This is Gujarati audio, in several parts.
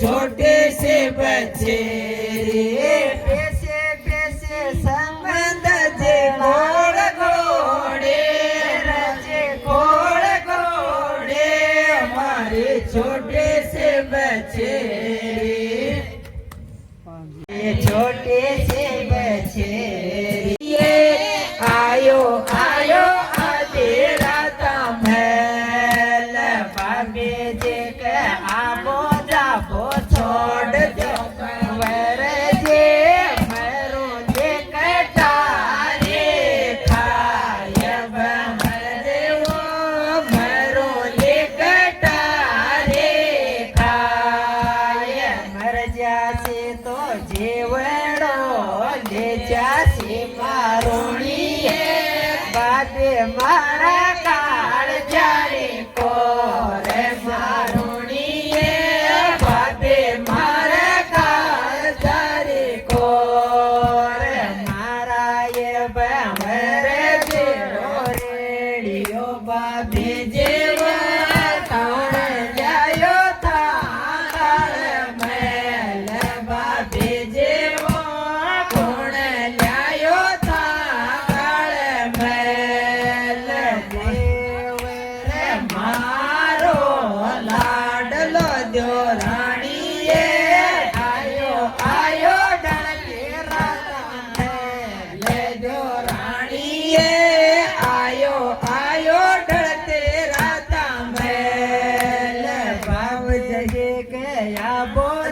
छोटे से बच्चे पैसे पैसे संबंध जे घोड़ घोड़े रचे घोड़ घोड़े हमारे छोटे से बच्चे छोटे से बच्चे ये आयो आयो तेरा तमल बाबे जे के आबो जाबो छोड़ दो वर जे मरो जे कटारे खाय बमरे वो मरो जे कटारे खाय मर जासे तो जेवड़ो ले जासे मारोणीए बाटे मारा काળ જાણે કોરે मारुणीए बाबे मारा काळ जारे कोर મારાએ બમરે જેરો रेडियो बाबे जेवा ताण जायो ताळ मेल बाबे जेवो कोण ल्यायो ताळ मेल देवरे मारो लाडलो द्यो राणीए आयो आयो डणके राता ले द्यो राणीए आयो आयो डळते राता मेल ભાવ જગે ગયા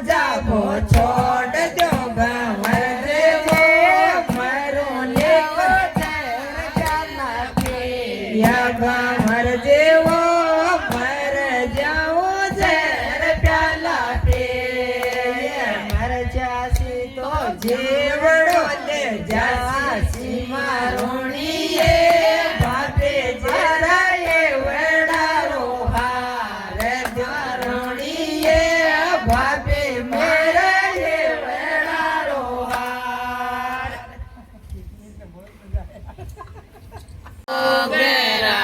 जाबो छोड़ दो गंवर देवो मरो लेको चैर जाना के या गंवर देवो मर जाओ चैर प्याला पे મર જાશે તો जेवड़ो ले जासी मारोणीए बापे जरा ये वडारो हार द्वारोणीए बापे मेरा ये वडारो हार बेरा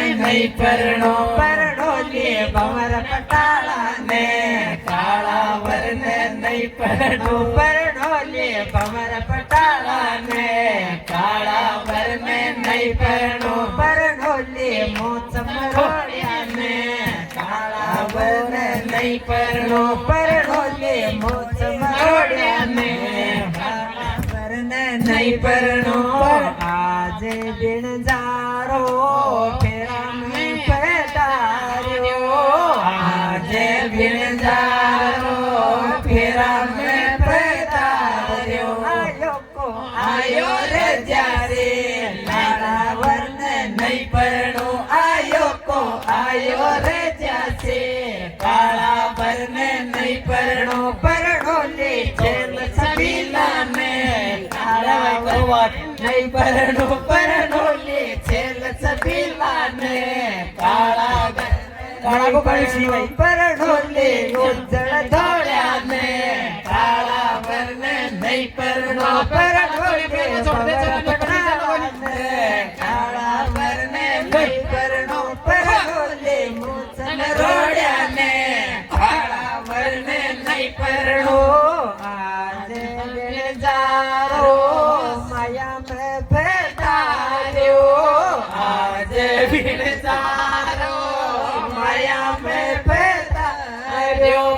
નહીં પરણો પરણોલે ભંવર પટાળા ને કાળા વરને નહીં પરણો પરણોલે ભંવર પટાળા ને કાળા વરને નહીં પરણો પરણોલે મોચ મરોડિયા ને કાળા વરને નહીં પરણો પરણોલે મોચ મરોડિયા ને કાળા વરને નહીં પરણો આજે બિણજારો ફેરા મેં પધાર્યો આજે બિણજારો ફેરા મેં પધાર્યો આયો રે જ્યારે કાળા વરને નહીં પરણો આયો રે જ્યાસે કાળા વરને નહીં પરણો પરણોલે જેમ છબીલા ને કાળા વર નહીં પરણો પરણોલે જેમ છબીલા ને કાળા કાળા સિવાય પરણોલે ઉજ્જળ ધોળ્યા ને કાળા વરને નહીં પરણો પરણોલે કાળા વરને નહીં પરણો પરણોલે મોચન રોડ્યા ને કાળા વરને નહીં પરણો આજે બિણજારો માયા મેં પધાર્યો આજે બિણજારો માયા મેં પધાર્યો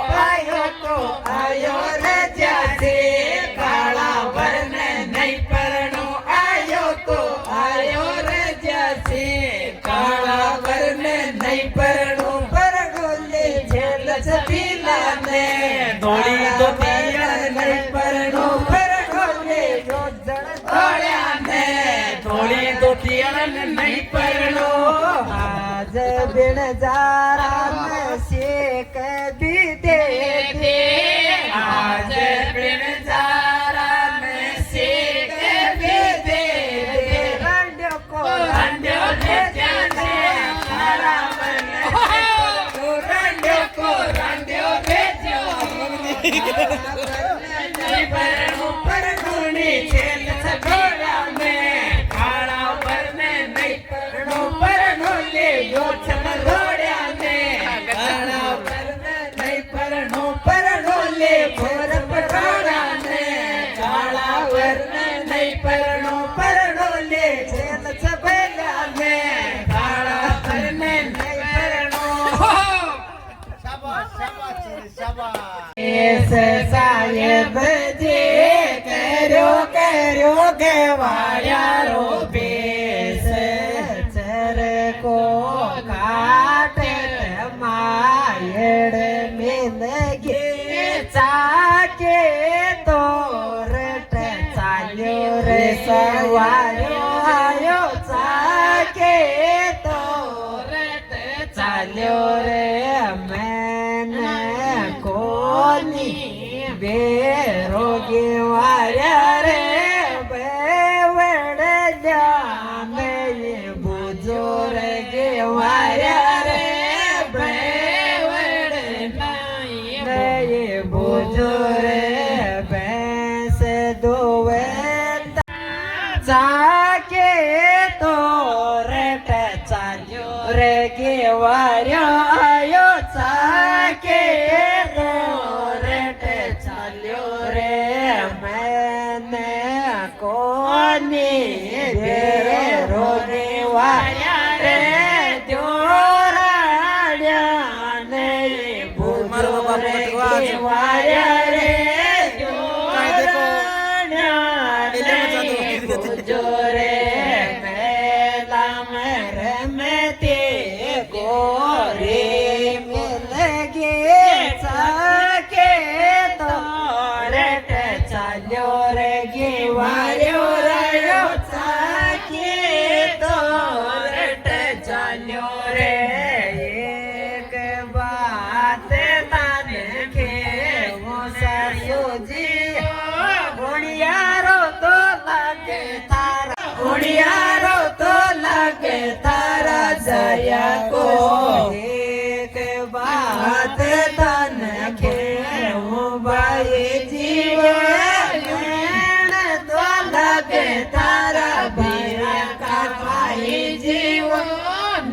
આયો રે જ્યાંથી કાળા વરને નહીં પરણો આયો રે જ્યાંથી કાળા વરને નહીં પરણો પરણોલે જેલ છબીલા ને ધોળી ધોતિયા નહીં પરણો પરણોલે ઉજ્જળ ધોળ્યા ને ધોળી ધોતિયા નહીં પરણો આજ બિણજારા મેં શેક દીધે આજે બિણજારા ને શેક દીધે રાંડ્યો કો રાંડ્યો ને જ્યાંને કાળા વરને રાંડ્યો કો રાંડ્યો ભેજ્યો નહીં પરણો પરણોની છેલ છગોળ્યા ને કાળા વરને નહીં પરણો પરણોલે યોછન રોડ્યા ને કાળા વરને નહીં પરણો પરણોલે ભોર પટાળા ને કાળા વરને નહીં પરણો પરણોલે છેલ છબેલા ને કાળા વરને નહીં પરણો એસ સાહેબ જે કર્યો ગવાળ્યા રો પેસ ચરકો કાટે માયડ મિલગે ચાકે તો રટ ચાલ્યો રે સવાર્યો આયો ચાકે તો રટ ચાલ્યો રે મેને કોની બેરોગી વાર્યા રે બેવડ જામે બુજો રે ગે વાર્યા રે બેવડ નાઈ બુજો રે બેસ દોવે ચાકે તો રેટ ચાલ્યો રે ગે વાર્યો આયો ચાકે તો રેટ ચાલ્યો રે મેને કોની બેરોગે વાર્યા રે જોરાડ્યા ને બુજો રે ગે વાર્યા રે બુજો રે મેલા રમતે ગોરી મિલગે ચાકે તો રેટ ચાલ્યો રે ગે વાર્યો રહ્યો ચાકે તો રેટ ચાલ્યો રે એક વાત તાને કેવો સાસુજી ગુણિયારો તો લાગે તારા ગુણિયારો તો લાગે તારા જયા કો એક વાત તને કેવું ભાઈ જીવન તો લાગે તારા ભીરા કાકાઈ જીવ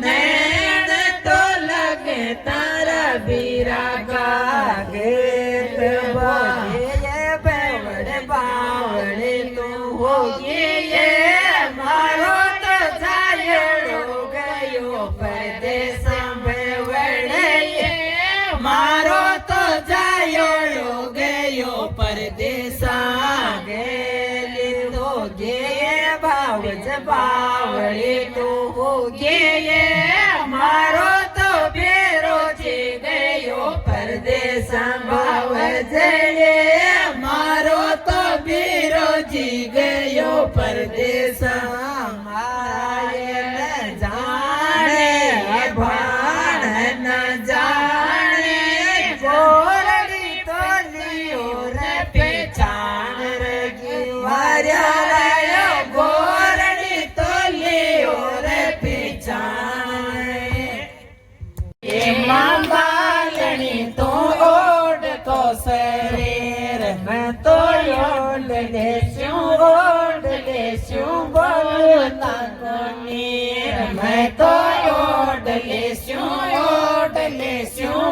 ને સાગેલી તો ગે ભાવ જ બાવળી તું ગે મારો તો બેરો જે ગયો પરદેશ ભાવ જઈએ મારો તો બેરો જી ગયો પરદેશ મારે ન જાણે ભાણ ન જાણે ગોરડી તો લિયો રે પેચાણ રે ગીવાર્યા ગોરડી તો લિયો રે પેચાણ એમાં બાલણી તો ઓઢતો શરીર મેં તો ઓઢ લેશું બોલું તાકોની મેં તો ઓઢ લેશું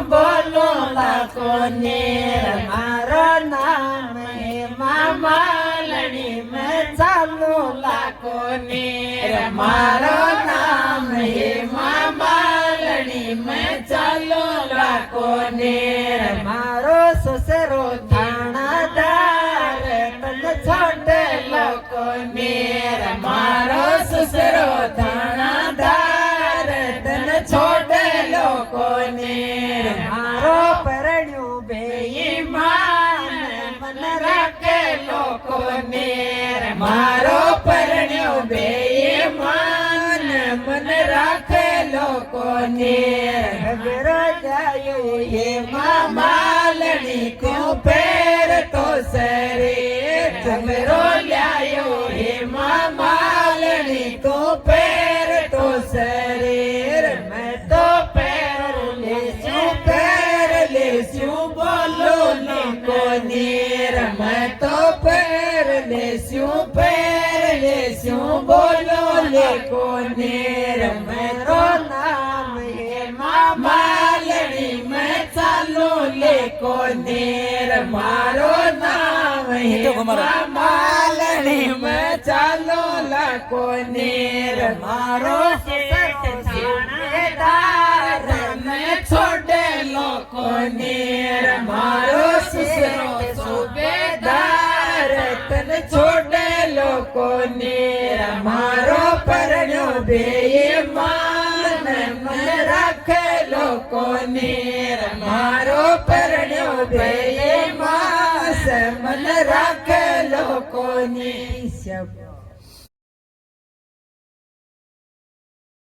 બોલું તાકોની મારો નામ એમાં માલણી મેં ચાલુ લાકોની મારો નામ એમાં માલણી મેં ચાલુ લાકોની મારો સસરો થાણાદાર તન છોડે લોકોની મારો સસરો થાણાદાર તન છોડે લોકોની મારો પરણ્યું બેઈમાન મન રાખે લોકોની મારો પરણ્યો બેઈમાન મન રાખે લોકોની ઘરો જાયો એમાં માલણી કો પેર તો શરીર ઘરો લાયો એમાં માલણી કો પેર તો શરીર મેં તો પેર લેશું બોલો લોકોની મેં તો પેર લેશું બોલો લોકોની મેરો નામ એમાં માલણી મેં ચાલો લેકોની મારો નામ એમાં માલણી મેં ચાલો લાકોની મારો સુબેદાર મેં છોડે લોકોની મારો સુબેદાર તને છોડે લોકોની મારો પરણ્યો બેઈમાન મન રાખે લોકોની મારો પરણ્યો બેઈમાન મન રાખે લોકોની